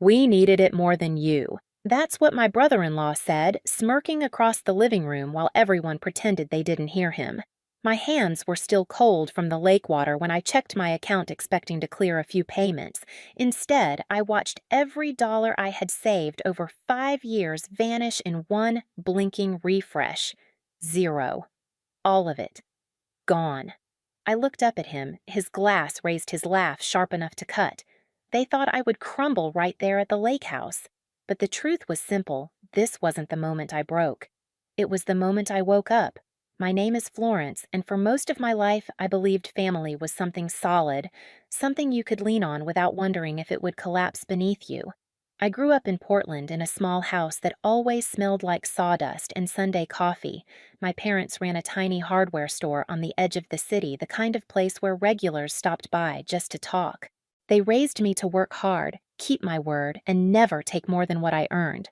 We needed it more than you. That's what my brother-in-law said, smirking across the living room while everyone pretended they didn't hear him. My hands were still cold from the lake water when I checked my account expecting to clear a few payments. Instead, I watched every dollar I had saved over 5 years vanish in one blinking refresh. Zero. All of it. Gone. I looked up at him. His glass raised his laugh sharp enough to cut. They thought I would crumble right there at the lake house. But the truth was simple. This wasn't the moment I broke. It was the moment I woke up. My name is Florence, and for most of my life, I believed family was something solid, something you could lean on without wondering if it would collapse beneath you. I grew up in Portland in a small house that always smelled like sawdust and Sunday coffee. My parents ran a tiny hardware store on the edge of the city, the kind of place where regulars stopped by just to talk. They raised me to work hard, keep my word, and never take more than what I earned.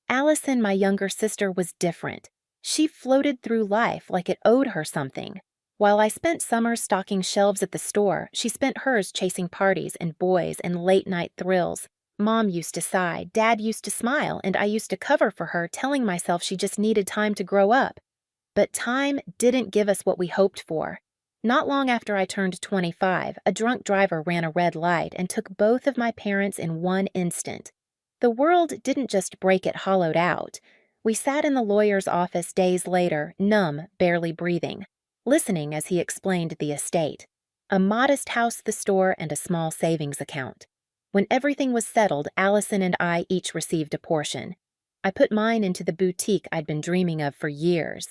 Allison, my younger sister, was different. She floated through life like it owed her something. While I spent summers stocking shelves at the store, she spent hers chasing parties and boys and late-night thrills. Mom used to sigh, Dad used to smile, and I used to cover for her, telling myself she just needed time to grow up. But time didn't give us what we hoped for. Not long after I turned 25, a drunk driver ran a red light and took both of my parents in one instant. The world didn't just break, it hollowed out. We sat in the lawyer's office days later, numb, barely breathing, listening as he explained the estate. A modest house, the store, and a small savings account. When everything was settled, Allison and I each received a portion. I put mine into the boutique I'd been dreaming of for years.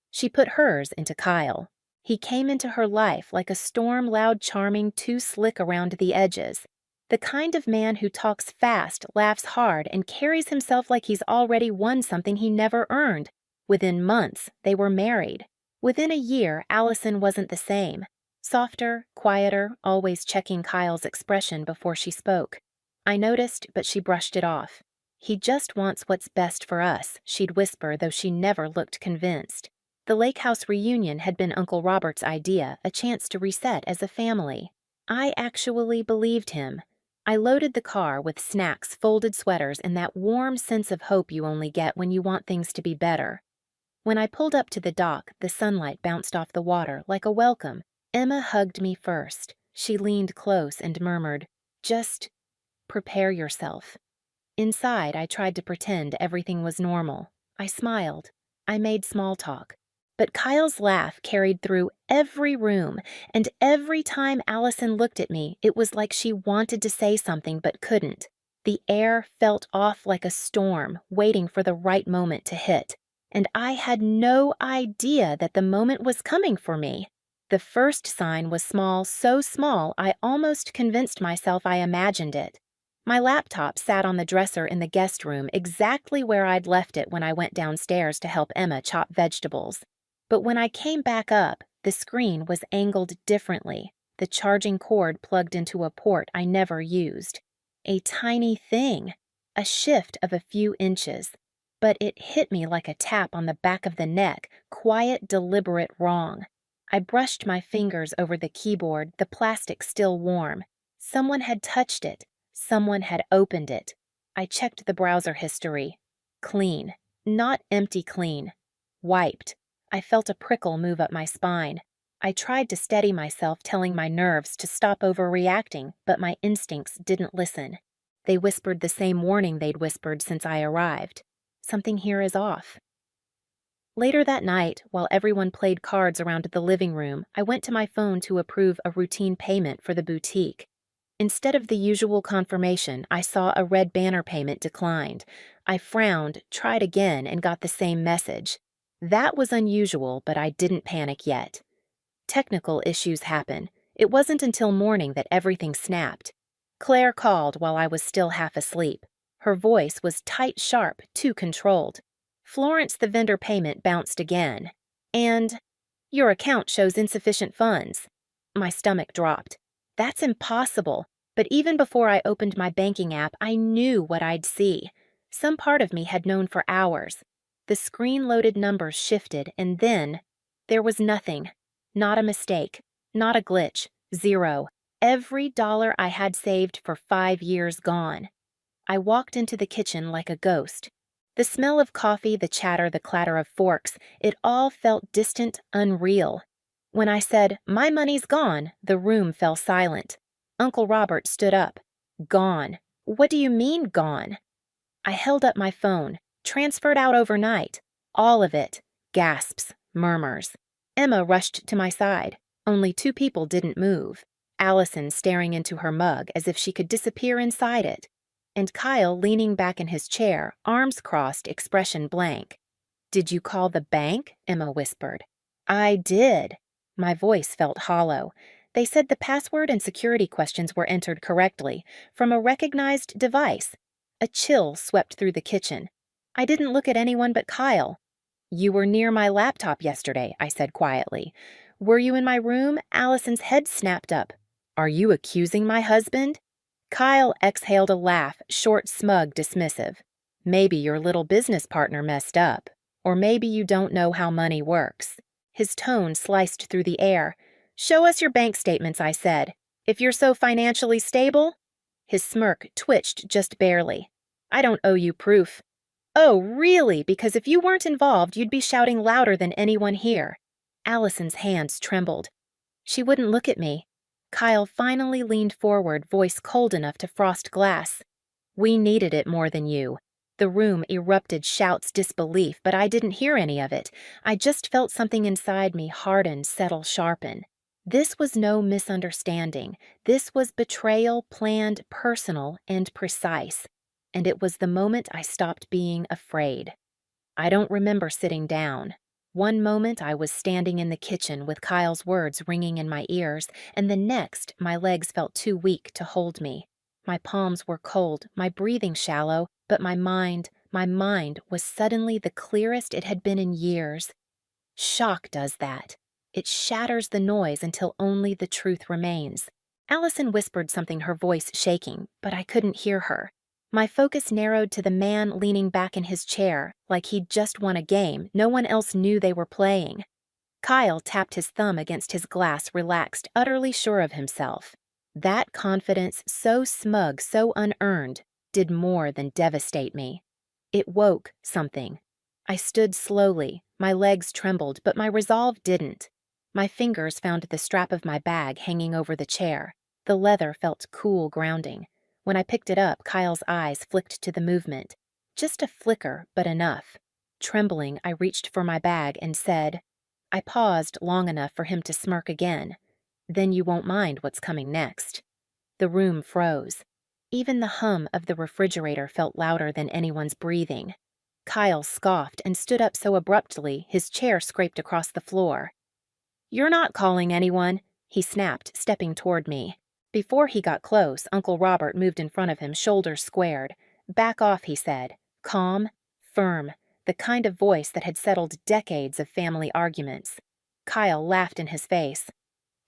She put hers into Kyle. He came into her life like a storm, loud, charming, too slick around the edges. The kind of man who talks fast, laughs hard, and carries himself like he's already won something he never earned. Within months, they were married. Within a year, Allison wasn't the same. Softer, quieter, always checking Kyle's expression before she spoke. I noticed, but she brushed it off. He just wants what's best for us, she'd whisper, though she never looked convinced. The lake house reunion had been Uncle Robert's idea, a chance to reset as a family. I actually believed him. I loaded the car with snacks, folded sweaters, and that warm sense of hope you only get when you want things to be better. When I pulled up to the dock, the sunlight bounced off the water like a welcome. Emma hugged me first. She leaned close and murmured, "Just prepare yourself." Inside, I tried to pretend everything was normal. I smiled. I made small talk. But Kyle's laugh carried through every room, and every time Allison looked at me, it was like she wanted to say something but couldn't. The air felt off like a storm, waiting for the right moment to hit. And I had no idea that the moment was coming for me. The first sign was small, so small I almost convinced myself I imagined it. My laptop sat on the dresser in the guest room, exactly where I'd left it when I went downstairs to help Emma chop vegetables. But when I came back up, the screen was angled differently, the charging cord plugged into a port I never used. A tiny thing, a shift of a few inches. But it hit me like a tap on the back of the neck, quiet, deliberate wrong. I brushed my fingers over the keyboard, the plastic still warm. Someone had touched it. Someone had opened it. I checked the browser history. Clean. Not empty clean. Wiped. I felt a prickle move up my spine. I tried to steady myself, telling my nerves to stop overreacting, but my instincts didn't listen. They whispered the same warning they'd whispered since I arrived. Something here is off. Later that night, while everyone played cards around the living room, I went to my phone to approve a routine payment for the boutique. Instead of the usual confirmation, I saw a red banner payment declined. I frowned, tried again, and got the same message. That was unusual, but I didn't panic yet. Technical issues happen. It wasn't until morning that everything snapped. Claire called while I was still half asleep. Her voice was tight, sharp, too controlled. "Florence, the vendor payment bounced again. And your account shows insufficient funds." My stomach dropped. That's impossible. But even before I opened my banking app, I knew what I'd see. Some part of me had known for hours. The screen-loaded numbers shifted, and then there was nothing. Not a mistake. Not a glitch. Zero. Every dollar I had saved for 5 years gone. I walked into the kitchen like a ghost. The smell of coffee, the chatter, the clatter of forks, it all felt distant, unreal. When I said, "My money's gone," the room fell silent. Uncle Robert stood up. "Gone. What do you mean, gone?" I held up my phone. "Transferred out overnight. All of it." Gasps, murmurs. Emma rushed to my side. Only 2 people didn't move. Allison staring into her mug as if she could disappear inside it, and Kyle leaning back in his chair, arms crossed, expression blank. "Did you call the bank?" Emma whispered. "I did." My voice felt hollow. They said the password and security questions were entered correctly, from a recognized device. A chill swept through the kitchen. I didn't look at anyone but Kyle. "You were near my laptop yesterday," I said quietly. "Were you in my room?" Allison's head snapped up. "Are you accusing my husband?" Kyle exhaled a laugh, short, smug, dismissive. "Maybe your little business partner messed up. Or maybe you don't know how money works." His tone sliced through the air. "Show us your bank statements," I said. "If you're so financially stable." His smirk twitched just barely. "I don't owe you proof." "Oh, really? Because if you weren't involved, you'd be shouting louder than anyone here." Allison's hands trembled. She wouldn't look at me. Kyle finally leaned forward, voice cold enough to frost glass. "We needed it more than you." The room erupted shouts, disbelief, but I didn't hear any of it. I just felt something inside me harden, settle, sharpen. This was no misunderstanding. This was betrayal, planned, personal, and precise. And it was the moment I stopped being afraid. I don't remember sitting down. One moment I was standing in the kitchen with Kyle's words ringing in my ears, and the next my legs felt too weak to hold me. My palms were cold, my breathing shallow, but my mind was suddenly the clearest it had been in years. Shock does that. It shatters the noise until only the truth remains. Allison whispered something, her voice shaking, but I couldn't hear her. My focus narrowed to the man leaning back in his chair, like he'd just won a game no one else knew they were playing. Kyle tapped his thumb against his glass, relaxed, utterly sure of himself. That confidence, so smug, so unearned, did more than devastate me. It woke something. I stood slowly, my legs trembled, but my resolve didn't. My fingers found the strap of my bag hanging over the chair. The leather felt cool, grounding. When I picked it up, Kyle's eyes flicked to the movement. Just a flicker, but enough. Trembling, I reached for my bag and said, I paused long enough for him to smirk again. "Then you won't mind what's coming next." The room froze. Even the hum of the refrigerator felt louder than anyone's breathing. Kyle scoffed and stood up so abruptly his chair scraped across the floor. "You're not calling anyone," he snapped, stepping toward me. Before he got close, Uncle Robert moved in front of him, shoulders squared. "Back off," he said. Calm, firm, the kind of voice that had settled decades of family arguments. Kyle laughed in his face.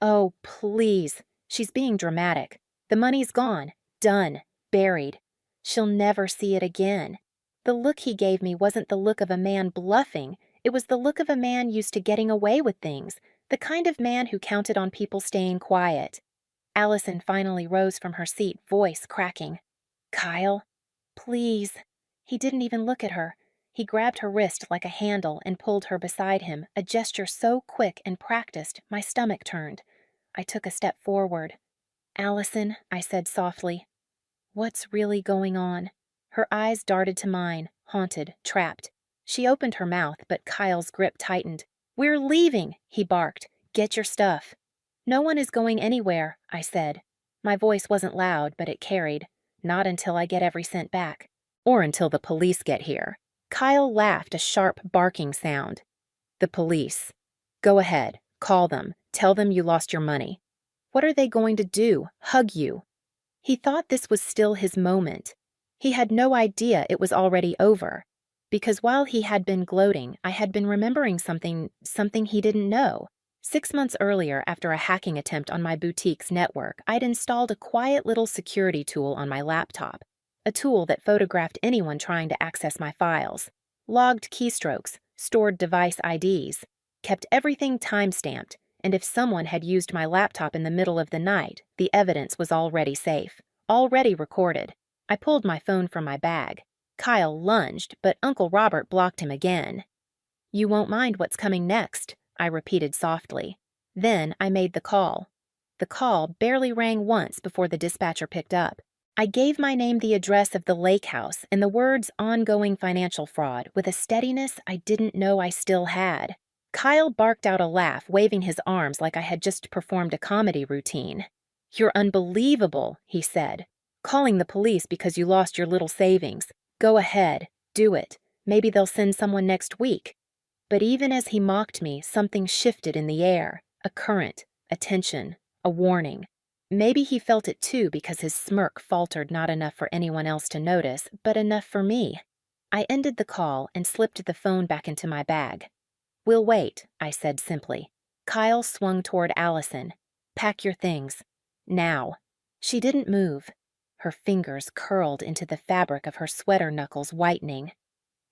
"Oh, please. She's being dramatic. The money's gone. Done. Buried. She'll never see it again." The look he gave me wasn't the look of a man bluffing. It was the look of a man used to getting away with things, the kind of man who counted on people staying quiet. Allison finally rose from her seat, voice cracking. "Kyle, please." He didn't even look at her. He grabbed her wrist like a handle and pulled her beside him, a gesture so quick and practiced, my stomach turned. I took a step forward. "Allison," I said softly, "what's really going on?" Her eyes darted to mine, haunted, trapped. She opened her mouth, but Kyle's grip tightened. "We're leaving," he barked. "Get your stuff." "No one is going anywhere," I said. My voice wasn't loud, but it carried. "Not until I get every cent back." "Or until the police get here." Kyle laughed, a sharp barking sound. "The police. Go ahead, call them, tell them you lost your money." "What are they going to do? Hug you?" He thought this was still his moment. He had no idea it was already over. Because while he had been gloating, I had been remembering something he didn't know. 6 months earlier, after a hacking attempt on my boutique's network, I'd installed a quiet little security tool on my laptop. A tool that photographed anyone trying to access my files. Logged keystrokes, stored device IDs, kept everything time-stamped, and if someone had used my laptop in the middle of the night, the evidence was already safe, already recorded. I pulled my phone from my bag. Kyle lunged, but Uncle Robert blocked him again. "You won't mind what's coming next," I repeated softly. Then I made the call. The call barely rang once before the dispatcher picked up. I gave my name, the address of the lake house, and the words "ongoing financial fraud" with a steadiness I didn't know I still had. Kyle barked out a laugh, waving his arms like I had just performed a comedy routine. "You're unbelievable," he said. "Calling the police because you lost your little savings. Go ahead, do it. Maybe they'll send someone next week." But even as he mocked me, something shifted in the air. A current, a tension, a warning. Maybe he felt it too because his smirk faltered not enough for anyone else to notice, but enough for me. I ended the call and slipped the phone back into my bag. "We'll wait," I said simply. Kyle swung toward Allison. "Pack your things. Now." She didn't move. Her fingers curled into the fabric of her sweater knuckles, whitening.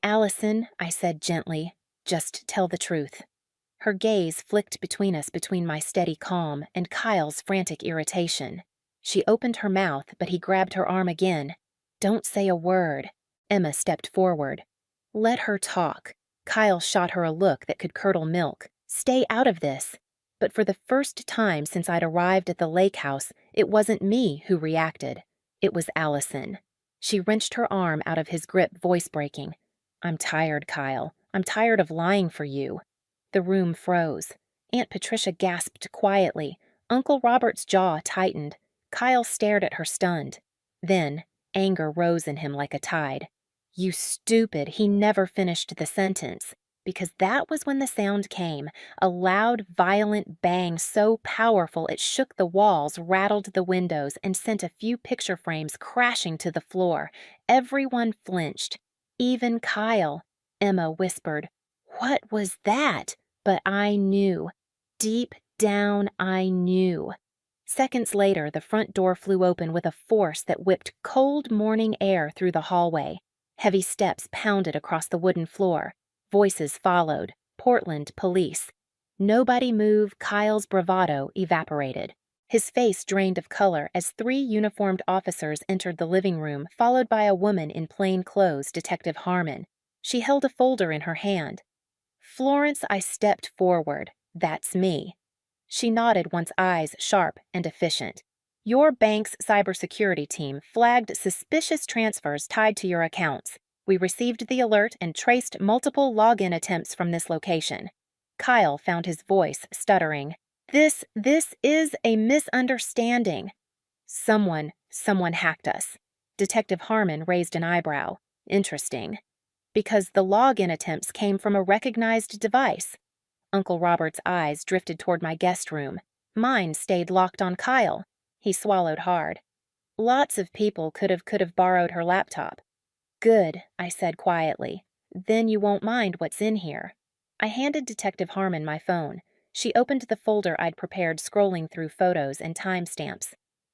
"Allison," I said gently, "just tell the truth." Her gaze flicked between us, between my steady calm and Kyle's frantic irritation. She opened her mouth, but he grabbed her arm again. "Don't say a word." Emma stepped forward. "Let her talk." Kyle shot her a look that could curdle milk. "Stay out of this." But for the first time since I'd arrived at the lake house, it wasn't me who reacted. It was Allison. She wrenched her arm out of his grip, voice breaking. "I'm tired, Kyle. I'm tired of lying for you." The room froze. Aunt Patricia gasped quietly. Uncle Robert's jaw tightened. Kyle stared at her stunned. Then, anger rose in him like a tide. "You stupid," he never finished the sentence, because that was when the sound came, a loud, violent bang so powerful it shook the walls, rattled the windows, and sent a few picture frames crashing to the floor. Everyone flinched. Even Kyle. Emma whispered, "What was that?" But I knew. Deep down, I knew. Seconds later, the front door flew open with a force that whipped cold morning air through the hallway. Heavy steps pounded across the wooden floor. Voices followed. Portland police. Nobody moved. Kyle's bravado evaporated. His face drained of color as 3 uniformed officers entered the living room, followed by a woman in plain clothes, Detective Harmon. She held a folder in her hand. "Florence," I stepped forward. "That's me." She nodded, once eyes sharp and efficient. "Your bank's cybersecurity team flagged suspicious transfers tied to your accounts. We received the alert and traced multiple login attempts from this location." Kyle found his voice stuttering. This is a misunderstanding." Someone hacked us." Detective Harmon raised an eyebrow. "Interesting." "Because the login attempts came from a recognized device." Uncle Robert's eyes drifted toward my guest room. Mine stayed locked on Kyle. He swallowed hard. "Lots of people could have borrowed her laptop." "Good," I said quietly. "Then you won't mind what's in here." I handed Detective Harmon my phone. She opened the folder I'd prepared, scrolling through photos and timestamps.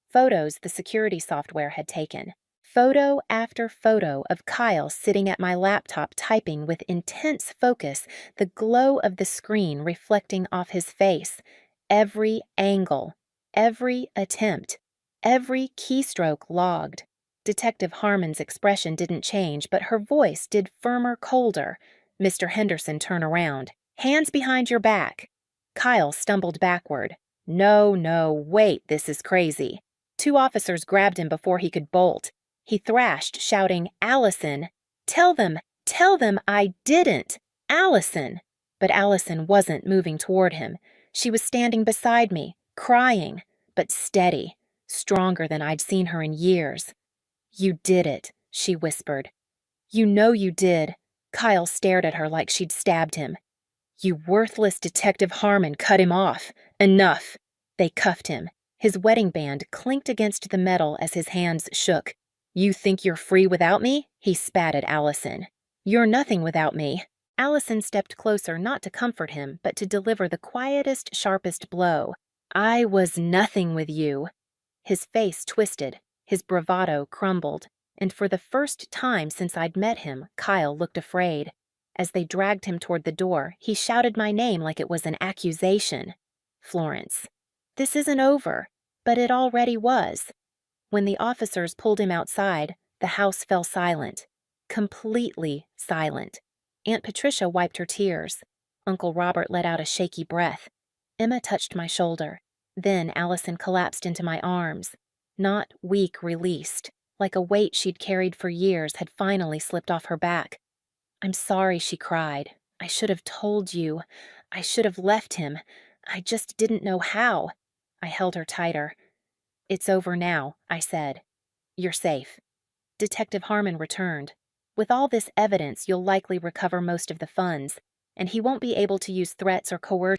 Photos the security software had taken. Photo after photo of Kyle sitting at my laptop typing with intense focus, the glow of the screen reflecting off his face. Every angle, every attempt, every keystroke logged. Detective Harmon's expression didn't change, but her voice did firmer, colder. "Mr. Henderson, turn around. Hands behind your back." Kyle stumbled backward. No, wait, this is crazy." 2 officers grabbed him before he could bolt. He thrashed, shouting, "Allison! Tell them I didn't! Allison!" But Allison wasn't moving toward him. She was standing beside me, crying, but steady, stronger than I'd seen her in years. "You did it," she whispered. "You know you did." Kyle stared at her like she'd stabbed him. "You worthless Detective Harmon, cut him off. Enough." They cuffed him. His wedding band clinked against the metal as his hands shook. "You think you're free without me?" he spat at Allison. "You're nothing without me." Allison stepped closer, not to comfort him, but to deliver the quietest, sharpest blow. "I was nothing with you." His face twisted. His bravado crumbled. And for the first time since I'd met him, Kyle looked afraid. As they dragged him toward the door, he shouted my name like it was an accusation. "Florence. This isn't over." But it already was. When the officers pulled him outside, The house fell silent. Completely silent. Aunt Patricia wiped her tears. Uncle Robert let out a shaky breath. Emma touched my shoulder. Then Allison collapsed into my arms. Not weak released, like a weight she'd carried for years had finally slipped off her back. "I'm sorry," she cried. "I should have told you. I should have left him. I just didn't know how." I held her tighter. "It's over now," I said. "You're safe." Detective Harmon returned. "With all this evidence, you'll likely recover most of the funds, and he won't be able to use threats or coercion